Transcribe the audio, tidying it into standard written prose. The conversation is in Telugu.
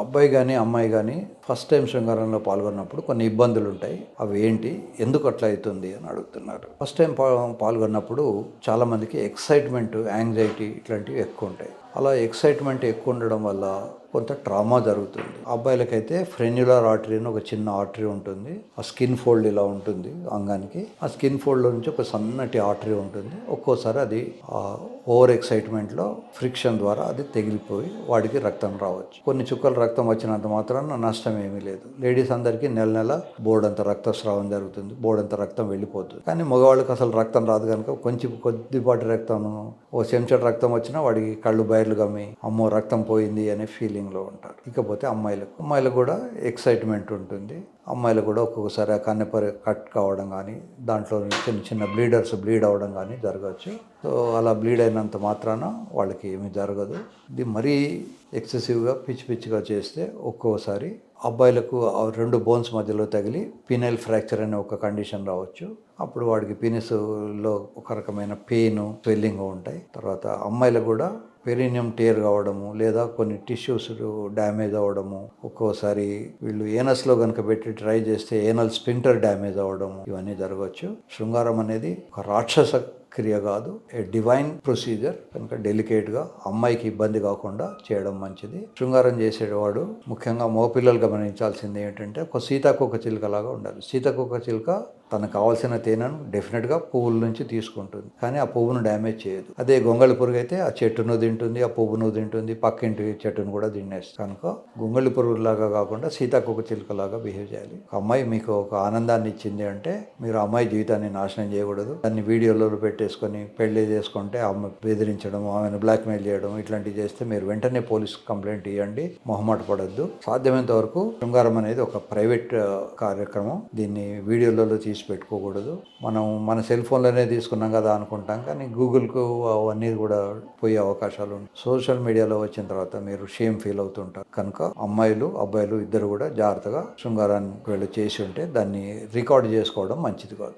అబ్బాయి కానీ అమ్మాయి కానీ ఫస్ట్ టైం శృంగారంలో పాల్గొన్నప్పుడు కొన్ని ఇబ్బందులు ఉంటాయి. అవి ఏంటి, ఎందుకు అట్లా అవుతుంది అని అడుగుతున్నారు. ఫస్ట్ టైం పాల్గొన్నప్పుడు చాలామందికి ఎక్సైట్మెంట్, యాంగ్జైటీ ఇట్లాంటివి ఎక్కువ ఉంటాయి. అలా ఎక్సైట్మెంట్ ఎక్కువ ఉండడం వల్ల కొంత ట్రామా జరుగుతుంది. అబ్బాయిలకైతే ఫ్రెన్యులర్ ఆర్టరీ అని ఒక చిన్న ఆర్టరీ ఉంటుంది. ఆ స్కిన్ ఫోల్డ్ ఇలా ఉంటుంది అంగానికి. ఆ స్కిన్ ఫోల్డ్లో నుంచి ఒక సన్నటి ఆర్టరీ ఉంటుంది. ఒక్కోసారి అది ఓవర్ ఎక్సైట్మెంట్లో ఫ్రిక్షన్ ద్వారా అది తెగిలిపోయి వాడికి రక్తం రావచ్చు. కొన్ని చుక్కల రక్తం వచ్చినంత మాత్రాన నష్టం ఏమీ లేదు. లేడీస్ అందరికీ నెల బోర్డంత రక్తస్రావం జరుగుతుంది, బోర్డంత రక్తం వెళ్ళిపోతుంది. కానీ మగవాళ్ళకి అసలు రక్తం రాదు కనుక కొద్దిపాటి రక్తం, ఓ చెంచడు రక్తం వచ్చినా వాడికి కళ్ళు బయర్లు గమ్మి అమ్మో రక్తం పోయింది అనే ఫీలింగ్లో ఉంటారు. ఇకపోతే అమ్మాయిలకు కూడా ఎక్సైట్మెంట్ ఉంటుంది. అమ్మాయిలు కూడా ఒక్కొక్కసారి ఆ కన్నెపరి కట్ కావడం కానీ, దాంట్లో చిన్న బ్లీడ్ అవ్వడం కానీ జరగవచ్చు. సో అలా బ్లీడ్ అయినంత మాత్రాన వాళ్ళకి ఏమీ జరగదు. ఇది మరీ ఎక్సెసివ్గా పిచ్చిగా చేస్తే ఒక్కోసారి అబ్బాయిలకు రెండు బోన్స్ మధ్యలో తగిలి పీనైల్ ఫ్రాక్చర్ అనే ఒక కండిషన్ రావచ్చు. అప్పుడు వాడికి పీనిస్లో ఒక రకమైన పెయిన్, స్వెల్లింగ్ ఉంటాయి. తర్వాత అమ్మాయిలకు కూడా పెరీనియం టేర్ కావడము, లేదా కొన్ని టిష్యూస్ డ్యామేజ్ అవ్వడము, ఒక్కోసారి వీళ్ళు ఏనస్లో కనుక పెట్టి ట్రై చేస్తే ఏనల్ స్పింటర్ డ్యామేజ్ అవ్వడము, ఇవన్నీ జరగవచ్చు. శృంగారం అనేది ఒక రాక్షస క్రియ కాదు, ఏ డివైన్ ప్రొసీజర్ కనుక డెలికేట్గా అమ్మాయికి ఇబ్బంది కాకుండా చేయడం మంచిది. శృంగారం చేసేవాడు ముఖ్యంగా మగపిల్లలు గమనించాల్సింది ఏంటంటే ఒక సీతాకోక చిలుక లాగా ఉండాలి. సీతాకోక చిలుక తనకు కావాల్సిన తేనెను డెఫినెట్గా పువ్వుల నుంచి తీసుకుంటుంది, కానీ ఆ పువ్వును డ్యామేజ్ చేయదు. అదే గొంగళి పురుగు అయితే ఆ చెట్టును తింటుంది, ఆ పువ్వును తింటుంది, పక్కింటి చెట్టును కూడా తినేస్తుంది. కనుక గొంగళి పురుగులాగా కాకుండా సీతాకోక చిలుకలాగా బిహేవ్ చేయాలి. ఒక అమ్మాయి మీకు ఒక ఆనందాన్ని ఇచ్చింది అంటే మీరు అమ్మాయి జీవితాన్ని నాశనం చేయకూడదు. దాన్ని వీడియోలో పెట్టేసుకొని పెళ్లి చేసుకుంటే ఆమె బెదిరించడం, ఆమెను బ్లాక్మెయిల్ చేయడం ఇట్లాంటివి చేస్తే మీరు వెంటనే పోలీస్ కంప్లైంట్ ఇవ్వండి, మొహమాట పడద్దు. సాధ్యమైనంత వరకు శృంగారం అనేది ఒక ప్రైవేట్ కార్యక్రమం. దీన్ని వీడియోలలో తీసి పెట్టుకోకూడదు. మనం మన సెల్ ఫోన్లోనే తీసుకున్నాం కదా అనుకుంటాం, కానీ గూగుల్కు అవన్నీ కూడా పోయే అవకాశాలు ఉంటాయి. సోషల్ మీడియాలో వచ్చిన తర్వాత మీరు షేమ్ ఫీల్ అవుతుంటారు. కనుక అమ్మాయిలు అబ్బాయిలు ఇద్దరు కూడా జాగ్రత్తగా శృంగారాన్ని వీళ్ళు చేసి ఉంటే దాన్ని రికార్డ్ చేసుకోవడం మంచిది కాదు.